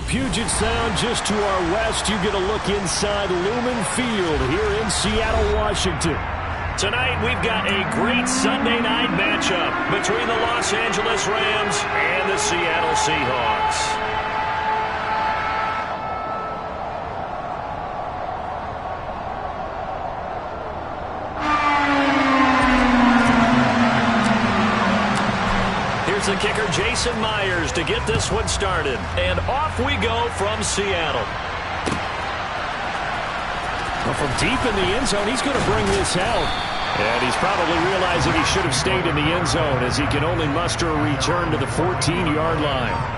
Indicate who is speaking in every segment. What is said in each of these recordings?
Speaker 1: little Puget Sound just to our west. You get a look inside Lumen Field here in Seattle, Washington.
Speaker 2: Tonight, we've got a great Sunday night matchup between the Los Angeles Rams and the Seattle Seahawks. Here's the kicker, Jason Myers, to get this one started. And off we go from Seattle.
Speaker 1: Well, from deep in the end zone, he's going to bring this out. And he's probably realizing he should have stayed in the end zone as he can only muster a return to the 14-yard line.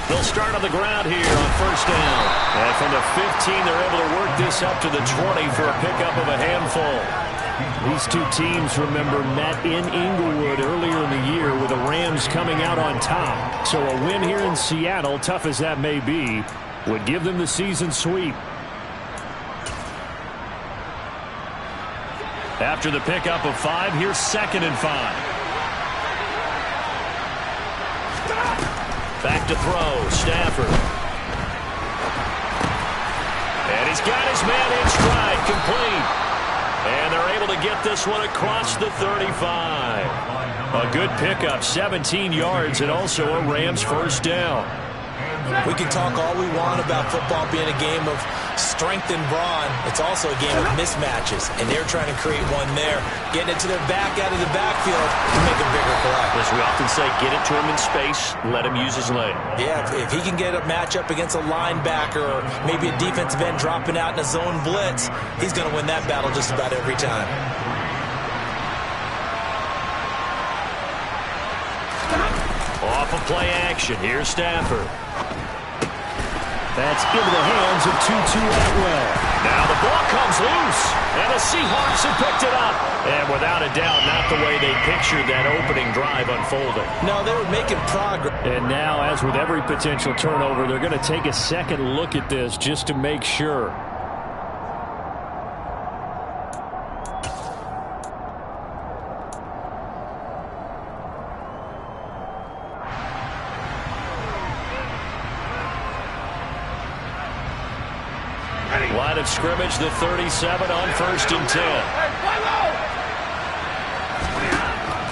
Speaker 2: They'll start on the ground here on first down. And from the 15, they're able to work this up to the 20 for a pickup of a handful.
Speaker 1: These two teams, remember, met in Inglewood earlier in the year with the Rams coming out on top. So a win here in Seattle, tough as that may be, would give them the season sweep.
Speaker 2: After the pickup of 5, here's 2nd and 5. Back to throw, Stafford. And he's got his man in stride, complete. And they're able to get this one across the 35. A good pickup, 17 yards, and also a Rams first down.
Speaker 3: We can talk all we want about football being a game of strength and brawn. It's also a game of mismatches, and they're trying to create one there. Getting it to their back out of the backfield to make a bigger play.
Speaker 2: As we often say, get it to him in space, let him use his leg.
Speaker 3: Yeah, if he can get a matchup against a linebacker or maybe a defensive end dropping out in a zone blitz, he's going to win that battle just about every time.
Speaker 2: Off of play action, here's Stafford.
Speaker 1: That's into the hands of Tutu Atwell.
Speaker 2: Now the ball comes loose, and the Seahawks have picked it up. And without a doubt, not the way they pictured that opening drive unfolding.
Speaker 3: No, they were making progress.
Speaker 1: And now, as with every potential turnover, they're going to take a second look at this just to make sure.
Speaker 2: Line of scrimmage, the 37 on 1st and 10.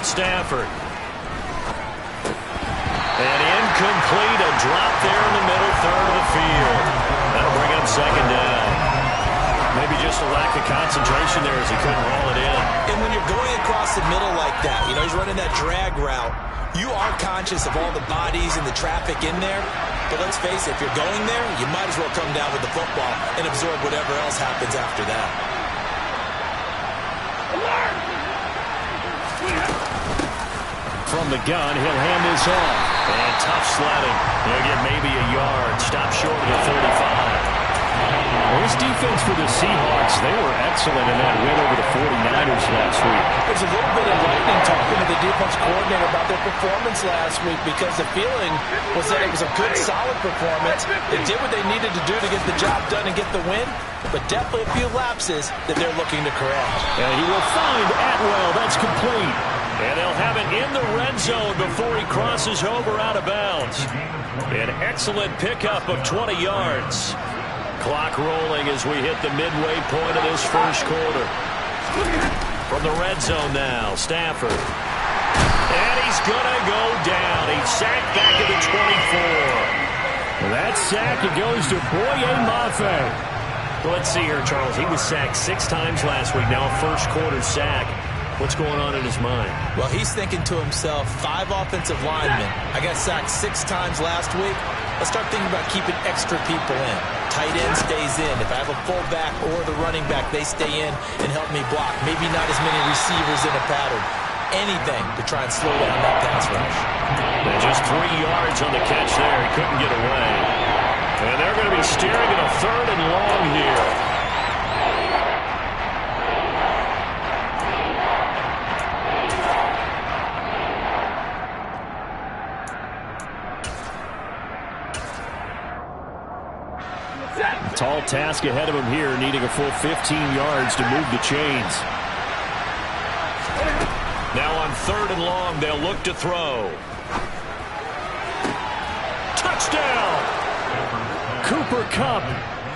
Speaker 2: Stafford. And incomplete, a drop there in the middle third of the field. That'll bring up 2nd down. Maybe just a lack of concentration there as he couldn't roll it in.
Speaker 3: And when you're going across the middle like that, you know, he's running that drag route, you are conscious of all the bodies and the traffic in there. But let's face it, if you're going there, you might as well come down with the football and absorb whatever else happens after that.
Speaker 1: From the gun, he'll hand this off.
Speaker 2: And tough sledding. He'll get maybe a yard. Stop short of the 35.
Speaker 1: Well, this defense for the Seahawks, they were excellent in that win over the 49ers last week.
Speaker 4: There's a little bit of lightning talking to the defense coordinator about their performance last week because the feeling was that it was a good, solid performance. They did what they needed to do to get the job done and get the win, but definitely a few lapses that they're looking to correct.
Speaker 1: And he will find Atwell. That's complete.
Speaker 2: And they'll have it in the red zone before he crosses over out of bounds. An excellent pickup of 20 yards. Clock rolling as we hit the midway point of this first quarter. From the red zone now, Stafford. And he's going to go down. He's sacked back at the 24.
Speaker 1: Well, that sack, it goes to Boye Mafe.
Speaker 2: Well, let's see here, Charles. He was sacked 6 times last week. Now a first quarter sack. What's going on in his mind?
Speaker 3: Well, he's thinking to himself, 5 offensive linemen. I got sacked 6 times last week. Let's start thinking about keeping extra people in. Tight end stays in. If I have a fullback or the running back, they stay in and help me block. Maybe not as many receivers in a pattern. Anything to try and slow down that pass rush.
Speaker 2: And just 3 yards on the catch there. He couldn't get away. And they're going to be staring at a 3rd and long here.
Speaker 1: Tall task ahead of him here, needing a full 15 yards to move the chains.
Speaker 2: Now on 3rd and long, they'll look to throw. Touchdown! Cooper Kupp,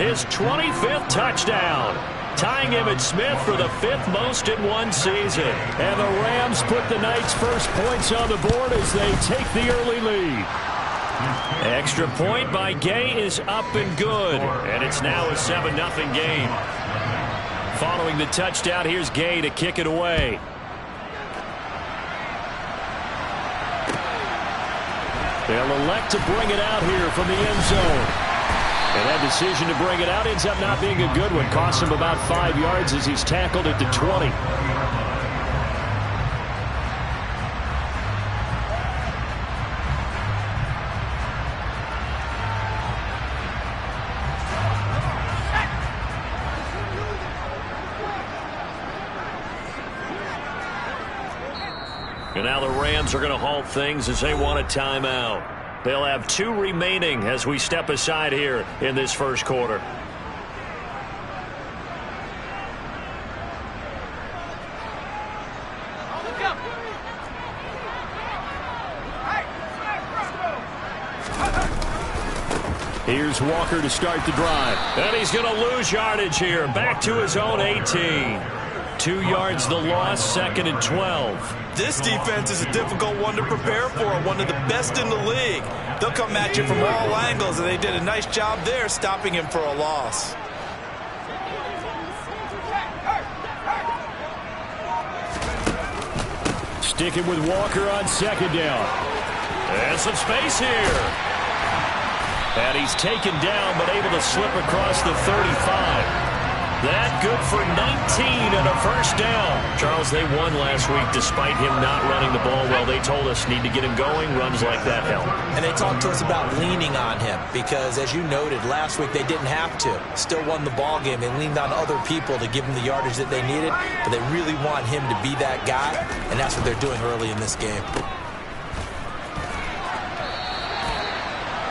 Speaker 2: his 25th touchdown. Tying Emmitt Smith for the 5th most in one season.
Speaker 1: And the Rams put the Knights' first points on the board as they take the early lead.
Speaker 2: Extra point by Gay is up and good. And it's now a 7-0 game. Following the touchdown, here's Gay to kick it away.
Speaker 1: They'll elect to bring it out here from the end zone. And that decision to bring it out ends up not being a good one. Costs him about 5 yards as he's tackled at the 20.
Speaker 2: And now the Rams are going to halt things as they want a timeout. They'll have 2 remaining as we step aside here in this first quarter.
Speaker 1: Here's Walker to start the drive.
Speaker 2: And he's going to lose yardage here. Back to his own 18. 2 yards the loss, 2nd and 12.
Speaker 3: This defense is a difficult one to prepare for, one of the best in the league. They'll come at you from all angles, and they did a nice job there stopping him for a loss.
Speaker 1: Sticking with Walker on 2nd down.
Speaker 2: And some space here.
Speaker 1: And he's taken down, but able to slip across the 35.
Speaker 2: That good for 19 and a first down. Charles, they won last week despite him not running the ball well. They told us need to get him going. Runs like that help.
Speaker 3: And they talked to us about leaning on him because, as you noted, last week they didn't have to. Still won the ball game. They leaned on other people to give them the yardage that they needed, but they really want him to be that guy, and that's what they're doing early in this game.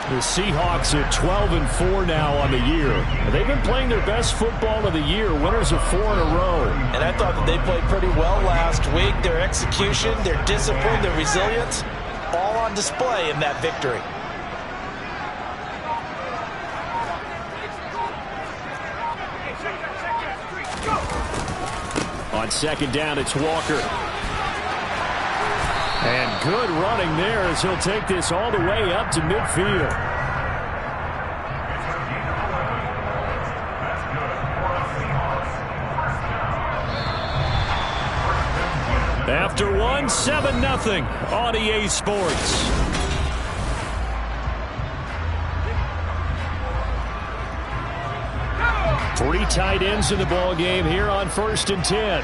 Speaker 1: The Seahawks at 12-4 now on the year. They've been playing their best football of the year, winners of 4 in a row.
Speaker 4: And I thought that they played pretty well last week. Their execution, their discipline, their resilience, all on display in that victory.
Speaker 1: On 2nd down, it's Walker. And good running there as he'll take this all the way up to midfield. After one, 7-0 on EA Sports. Three tight ends in the ball game here on 1st and 10.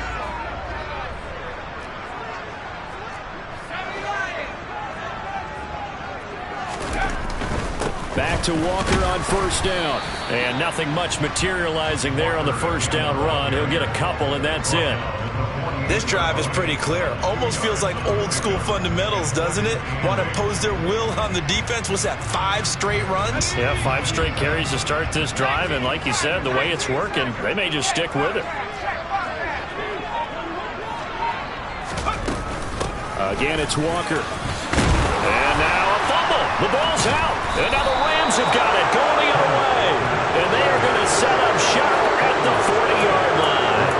Speaker 1: Back to Walker on 1st down.
Speaker 2: And nothing much materializing there on the 1st down run. He'll get a couple, and that's it.
Speaker 3: This drive is pretty clear. Almost feels like old school fundamentals, doesn't it? Want to impose their will on the defense. Was that 5 straight runs?
Speaker 2: Yeah, 5 straight carries to start this drive. And like you said, the way it's working, they may just stick with it.
Speaker 1: Again, it's Walker.
Speaker 2: And now a fumble. The ball's out. And now the Rams have got it going the other way. And they are going to set up shop at the 40-yard line.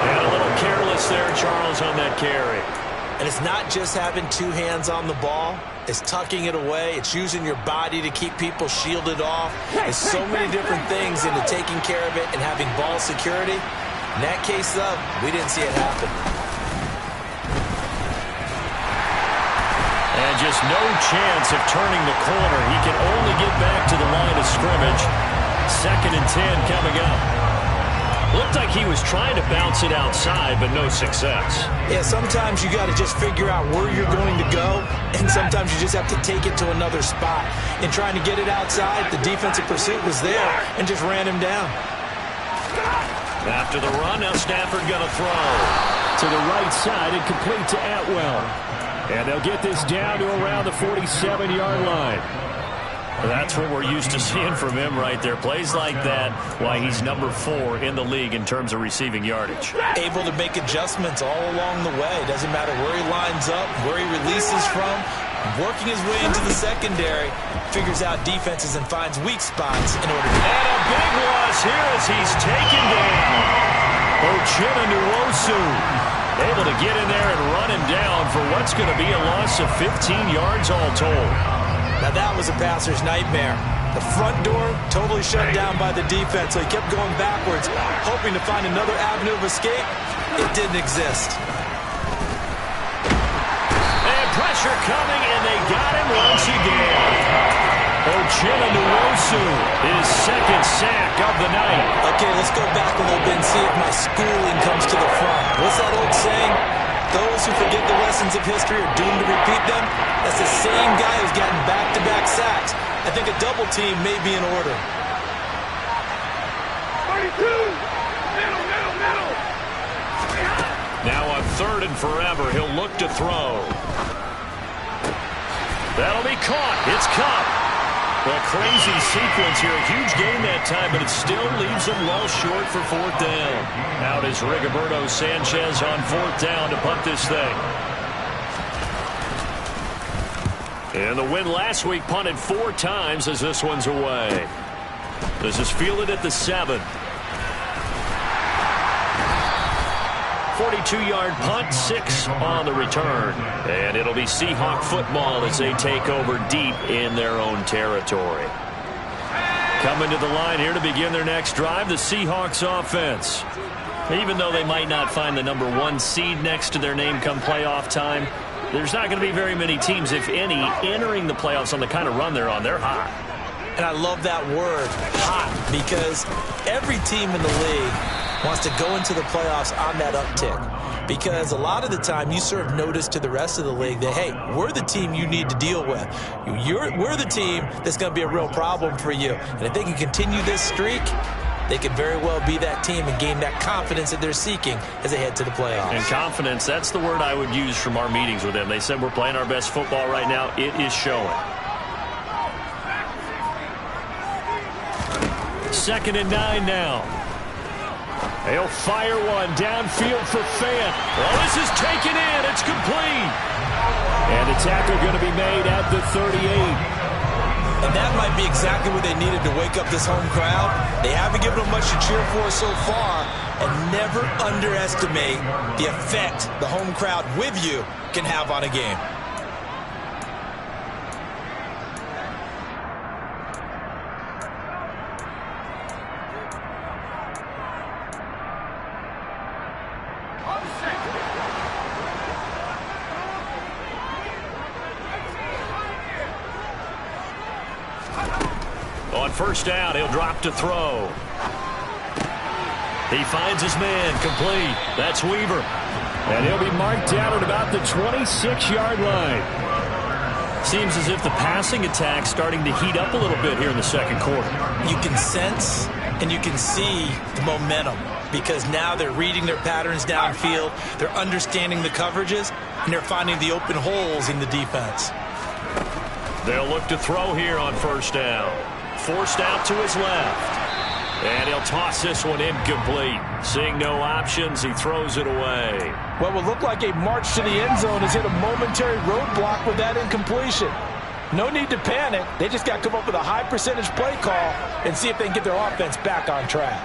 Speaker 2: And a little careless there, Charles, on that carry.
Speaker 3: And it's not just having 2 hands on the ball. It's tucking it away. It's using your body to keep people shielded off. There's so many different things into taking care of it and having ball security. In that case, though, we didn't see it happen.
Speaker 2: And just no chance of turning the corner. He can only get back to the line of scrimmage. 2nd and 10 coming up. Looked like he was trying to bounce it outside, but no success.
Speaker 3: Yeah, sometimes you got to just figure out where you're going to go, and sometimes you just have to take it to another spot. In trying to get it outside, the defensive pursuit was there and just ran him down.
Speaker 2: After the run, now Stafford going to throw.
Speaker 1: To the right side and complete to Atwell. And they'll get this down to around the 47-yard line.
Speaker 2: That's what we're used to seeing from him right there. Plays like that, why he's number 4 in the league in terms of receiving yardage.
Speaker 3: Able to make adjustments all along the way. Doesn't matter where he lines up, where he releases from. Working his way into the secondary, figures out defenses and finds weak spots in order to...
Speaker 2: And a big loss here as he's taken down. Uchenna able to get in there and run him down for what's going to be a loss of 15 yards all told.
Speaker 3: Now that was a passer's nightmare. The front door totally shut down by the defense, so he kept going backwards, hoping to find another avenue of escape. It didn't exist.
Speaker 2: And pressure coming, and they got him once again. Uchenna, his second sack of the night.
Speaker 3: Okay, let's go back a little bit and see if my schooling comes to the front. What's that old saying? Those who forget the lessons of history are doomed to repeat them. That's the same guy who's gotten back-to-back sacks. I think a double team may be in order.
Speaker 5: 32! Middle!
Speaker 2: Now on 3rd and forever, he'll look to throw. That'll be caught. It's Cup. A crazy sequence here. A huge game that time, but it still leaves them well short for 4th down. Out is Rigoberto Sanchez on 4th down to punt this thing. And the win last week, punted 4 times as this one's away. This is fielded at the 7. 42-yard punt, 6 on the return. And it'll be Seahawk football as they take over deep in their own territory. Coming to the line here to begin their next drive, the Seahawks offense. Even though they might not find the number 1 seed next to their name come playoff time, there's not going to be very many teams, if any, entering the playoffs on the kind of run they're on. They're hot.
Speaker 3: And I love that word, hot, because every team in the league wants to go into the playoffs on that uptick. Because a lot of the time you serve notice to the rest of the league that, hey, we're the team you need to deal with. We're the team that's going to be a real problem for you. And if they can continue this streak, they could very well be that team and gain that confidence that they're seeking as they head to the playoffs.
Speaker 2: And confidence, that's the word I would use from our meetings with them. They said we're playing our best football right now. It is showing. 2nd and 9 now. They'll fire one downfield for Fant. Well, this is taken in. It's complete. And a tackle going to be made at the 38.
Speaker 3: And that might be exactly what they needed to wake up this home crowd. They haven't given them much to cheer for so far. And never underestimate the effect the home crowd with you can have on a game.
Speaker 2: On 1st down, he'll drop to throw. He finds his man, complete. That's Weaver. And he'll be marked down at about the 26-yard line. Seems as if the passing attack's starting to heat up a little bit here in the 2nd quarter.
Speaker 3: You can sense and you can see the momentum because now they're reading their patterns downfield, they're understanding the coverages, and they're finding the open holes in the defense.
Speaker 2: They'll look to throw here on 1st down. Forced out to his left. And he'll toss this one incomplete. Seeing no options, he throws it away.
Speaker 4: What will look like a march to the end zone has hit a momentary roadblock with that incompletion. No need to panic. They just got to come up with a high percentage play call and see if they can get their offense back on track.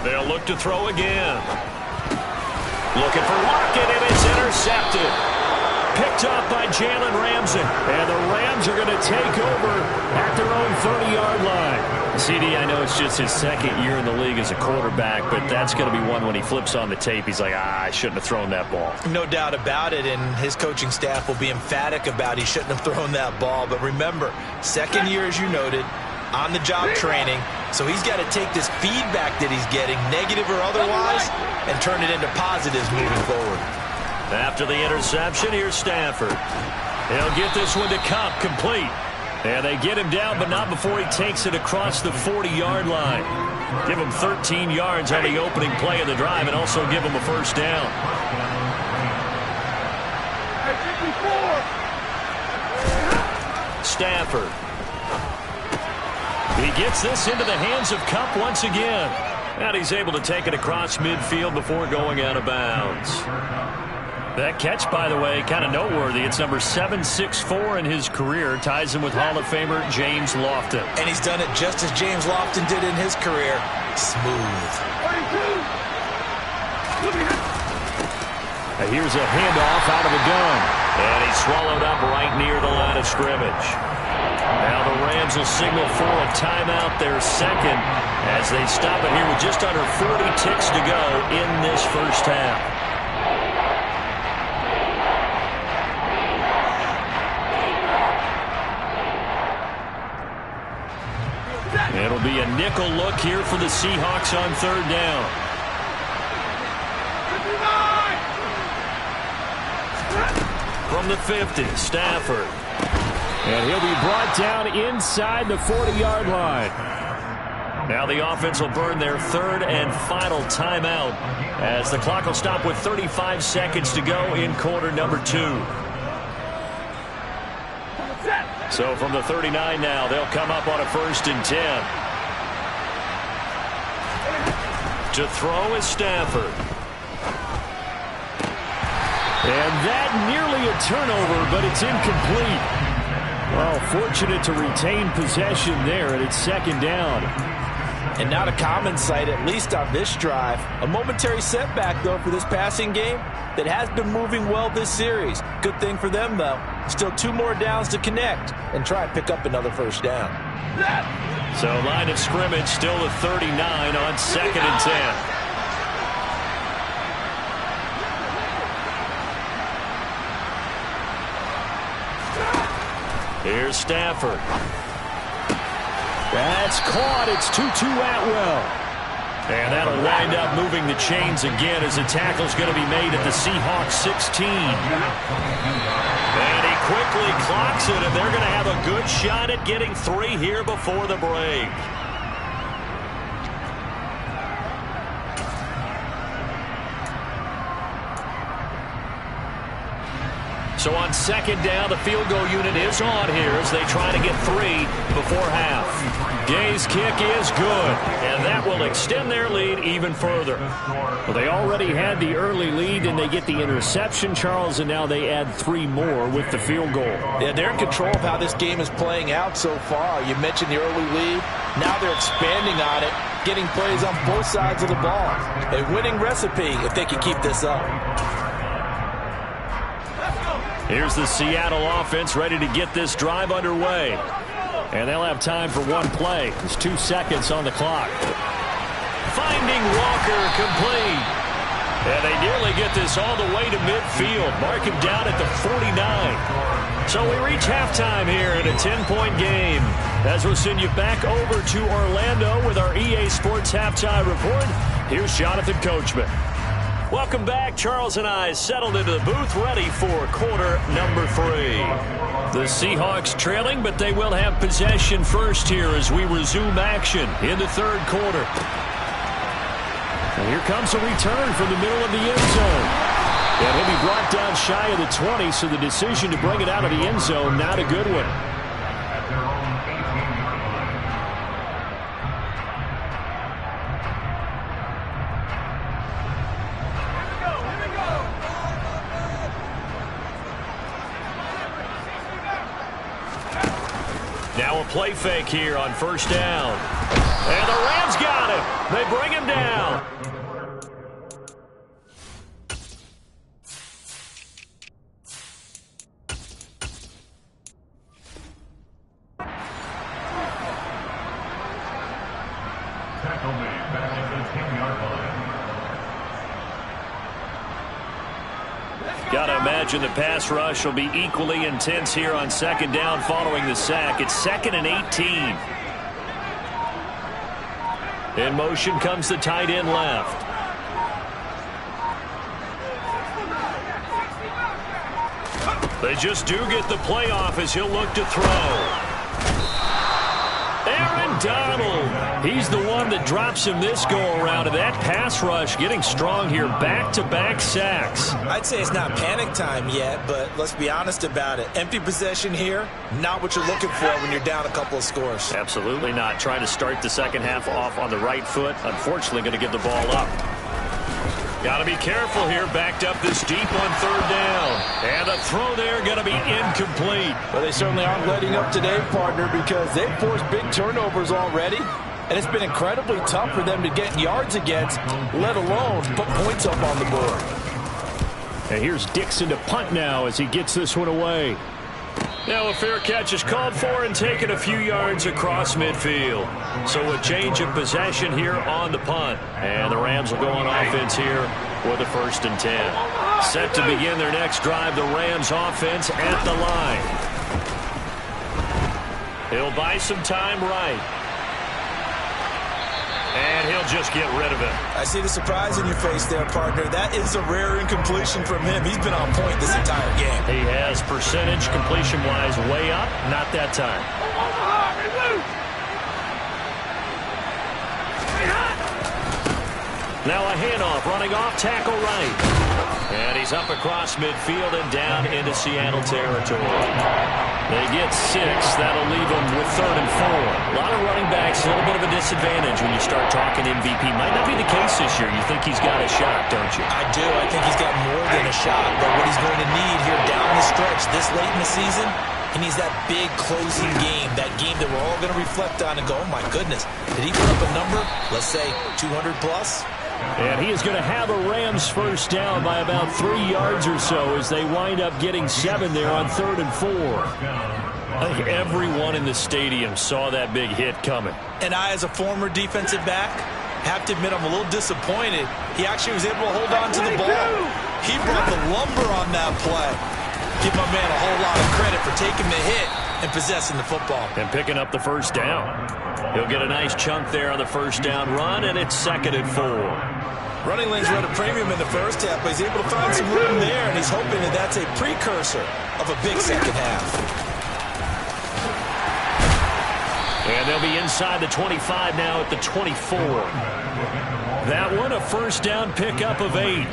Speaker 2: They'll look to throw again. Looking for Lockett, and it's intercepted. Picked up by Jalen Ramsey. And the Rams are going to take over at their own 30-yard line. CD, I know it's just his 2nd year in the league as a quarterback, but that's going to be one when he flips on the tape. He's like, I shouldn't have thrown that ball.
Speaker 3: No doubt about it, and his coaching staff will be emphatic about he shouldn't have thrown that ball. But remember, 2nd year, as you noted, on-the-job training. So he's got to take this feedback that he's getting, negative or otherwise, and turn it into positives moving forward.
Speaker 2: After the interception, here's Stafford. He'll get this one to Cup, complete. And they get him down, but not before he takes it across the 40-yard line. Give him 13 yards on the opening play of the drive and also give him a 1st down. Stafford. He gets this into the hands of Kupp once again. And he's able to take it across midfield before going out of bounds. That catch, by the way, kind of noteworthy. It's number 764 in his career. Ties him with Hall of Famer James Lofton.
Speaker 3: And he's done it just as James Lofton did in his career. Smooth.
Speaker 2: Now here's a handoff out of the gun. And he's swallowed up right near the line of scrimmage. Now the Rams will signal for a timeout, their second, as they stop it here with just under 40 ticks to go in this first half. It'll be a nickel look here for the Seahawks on third down. From the 50, Stafford.
Speaker 1: And he'll be brought down inside the 40-yard line.
Speaker 2: Now the offense will burn their third and final timeout as the clock will stop with 35 seconds to go in quarter number 2. So from the 39 now, they'll come up on a 1st and 10. To throw is Stafford.
Speaker 1: And that nearly a turnover, but it's incomplete. Well, fortunate to retain possession there, and it's second down.
Speaker 4: And not a common sight, at least on this drive. A momentary setback, though, for this passing game that has been moving well this series. Good thing for them, though. Still 2 more downs to connect and try and pick up another first down.
Speaker 2: So line of scrimmage still the 39 on 2nd and 10. Here's Stafford.
Speaker 1: That's caught. It's Tutu Atwell.
Speaker 2: And that'll wind up moving the chains again as the tackle's going to be made at the Seahawks 16. And he quickly clocks it, and they're going to have a good shot at getting 3 here before the break. So on second down, the field goal unit is on here as they try to get 3 before half. Gay's kick is good, and that will extend their lead even further.
Speaker 1: Well, they already had the early lead, and they get the interception, Charles, and now they add 3 more with the field goal.
Speaker 4: Yeah, they're in control of how this game is playing out so far. You mentioned the early lead. Now they're expanding on it, getting plays on both sides of the ball. A winning recipe if they can keep this up.
Speaker 2: Here's the Seattle offense ready to get this drive underway.
Speaker 1: And they'll have time for 1 play. There's 2 seconds on the clock.
Speaker 2: Finding Walker complete. And they nearly get this all the way to midfield. Mark him down at the 49. So we reach halftime here in a 10-point game. As we'll send you back over to Orlando with our EA Sports Halftime Report, here's Jonathan Coachman. Welcome back. Charles and I settled into the booth ready for quarter number 3. The Seahawks trailing, but they will have possession first here as we resume action in the third quarter.
Speaker 1: And here comes a return from the middle of the end zone. And he'll be brought down shy of the 20, so the decision to bring it out of the end zone, not a good one.
Speaker 2: Now a play fake here on first down. And the Rams got him. They bring him down.
Speaker 5: Tackle made back at the 10-yard line.
Speaker 2: Got to imagine the pass rush will be equally intense here on second down following the sack. It's 2nd and 18. In motion comes the tight end left. They just do get the playoff as he'll look to throw. Aaron
Speaker 1: Donald. He's the one that drops him this go-around. And that pass rush getting strong here. Back-to-back sacks.
Speaker 3: I'd say it's not panic time yet, but let's be honest about it. Empty possession here, not what you're looking for when you're down a couple of scores.
Speaker 2: Absolutely not. Trying to start the second half off on the right foot. Unfortunately, going to give the ball up. Got to be careful here. Backed up this deep on third down. And the throw there going to be incomplete.
Speaker 4: Well, they certainly aren't letting up today, partner, because they've forced big turnovers already. And it's been incredibly tough for them to get yards against, let alone put points up on the board.
Speaker 1: And here's Dixon to punt now as he gets this one away.
Speaker 2: Now a fair catch is called for and taken a few yards across midfield. So a change of possession here on the punt. And the Rams will go on offense here with a 1st and 10. Set to begin their next drive, the Rams offense at the line. He'll buy some time right. And he'll just get rid of it.
Speaker 3: I see the surprise in your face there, partner. That is a rare incompletion from him. He's been on point this entire game.
Speaker 2: He has percentage completion-wise way up. Not that time. Now a handoff, running off, tackle right. And he's up across midfield and down into Seattle territory. They get 6. That'll leave them with 3rd and 4. A lot of running backs, a little bit of a disadvantage when you start talking MVP. Might not be the case this year. You think he's got a shot, don't you?
Speaker 3: I do. I think he's got more than a shot. But what he's going to need here down the stretch this late in the season, he needs that big closing game, that game that we're all going to reflect on and go, oh, my goodness, did he put up a number, let's say 200 plus?
Speaker 1: And he is going to have a Rams 1st down by about 3 yards or so as they wind up getting 7 there on 3rd and 4.
Speaker 2: I think everyone in the stadium saw that big hit coming.
Speaker 3: And I, as a former defensive back, have to admit I'm a little disappointed. He actually was able to hold on to the ball. He brought the lumber on that play. Give my man a whole lot of credit for taking the hit and possessing the football.
Speaker 2: And picking up the 1st down. He'll get a nice chunk there on the 1st down run, and it's 2nd and 4.
Speaker 3: Running lanes run a premium in the first half, but he's able to find some room there, and he's hoping that that's a precursor of a big second half.
Speaker 2: And they'll be inside the 25 now at the 24.
Speaker 1: That one a 1st down pickup of 8.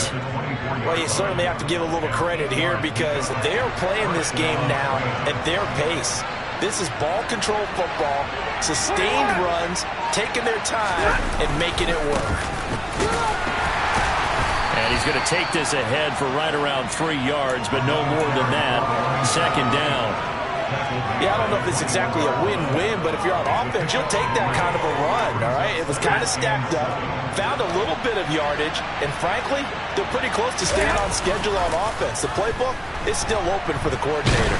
Speaker 4: Well, you certainly have to give a little credit here because they are playing this game now at their pace. This is ball control football, sustained runs, taking their time, and making it work.
Speaker 2: And he's going to take this ahead for right around 3 yards, but no more than that. 2nd down.
Speaker 4: Yeah, I don't know if it's exactly a win-win, but if you're on offense, you'll take that kind of a run, all right? It was kind of stacked up, found a little bit of yardage, and frankly, they're pretty close to staying on schedule on offense. The playbook is still open for the coordinator.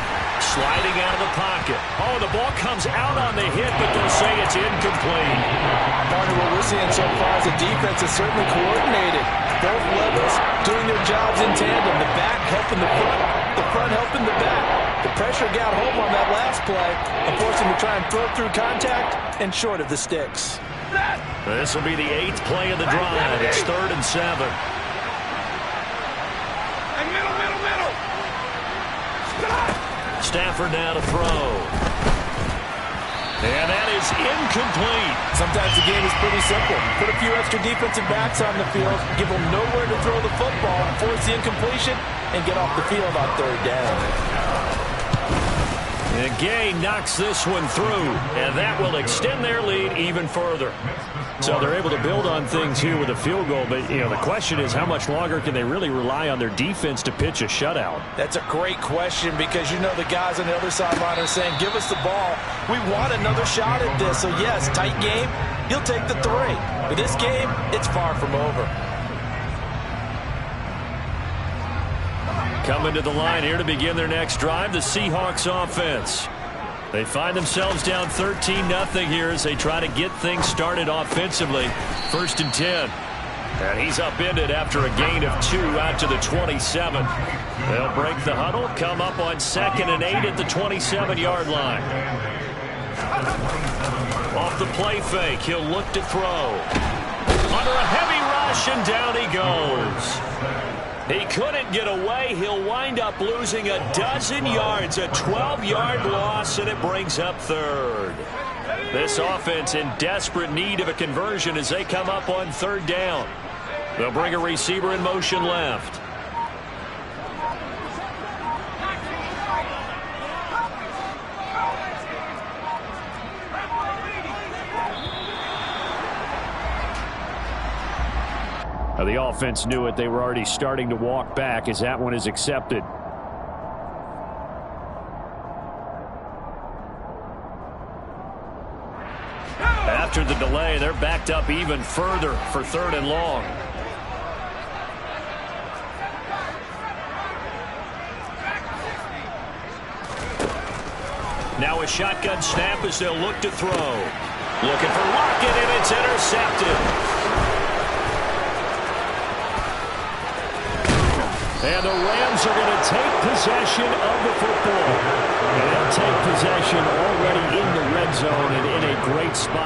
Speaker 2: Sliding out of the pocket. Oh, the ball comes out on the hit, but they'll say it's incomplete.
Speaker 4: Partner, what we're seeing so far is the defense is certainly coordinated. Both levels doing their jobs in tandem. The back helping the front helping the back. The pressure got home on that last play and forced him to try and throw through contact and short of the sticks.
Speaker 2: This will be the 8th play of the drive. It's 3rd and 7. Stafford now to throw. And that is incomplete.
Speaker 4: Sometimes the game is pretty simple. Put a few extra defensive backs on the field, give them nowhere to throw the football, force the incompletion, and get off the field on 3rd down.
Speaker 2: And Gay knocks this one through, and that will extend their lead even further.
Speaker 1: So they're able to build on things here with a field goal, but you know the question is how much longer can they really rely on their defense to pitch a shutout?
Speaker 4: That's a great question because you know the guys on the other sideline are saying, give us the ball. We want another shot at this. So yes, tight game, he'll take the 3. But this game, it's far from over.
Speaker 2: Coming to the line here to begin their next drive, the Seahawks offense. They find themselves down 13-0 here as they try to get things started offensively. 1st and 10. And he's upended after a gain of 2 out to the 27. They'll break the huddle, come up on 2nd and 8 at the 27-yard line. Off the play fake, he'll look to throw. Under a heavy rush, and down he goes. He couldn't get away. He'll wind up losing a dozen yards, a 12-yard loss, and it brings up 3rd. This offense in desperate need of a conversion as they come up on third down. They'll bring a receiver in motion left.
Speaker 1: The offense knew it. They were already starting to walk back as that one is accepted. After the delay, they're backed up even further for third and long.
Speaker 2: Now a shotgun snap as they'll look to throw. Looking for Lockett, and it's intercepted.
Speaker 1: And the Rams are going to take possession of the football. And they'll take possession already in the red zone and in a great spot.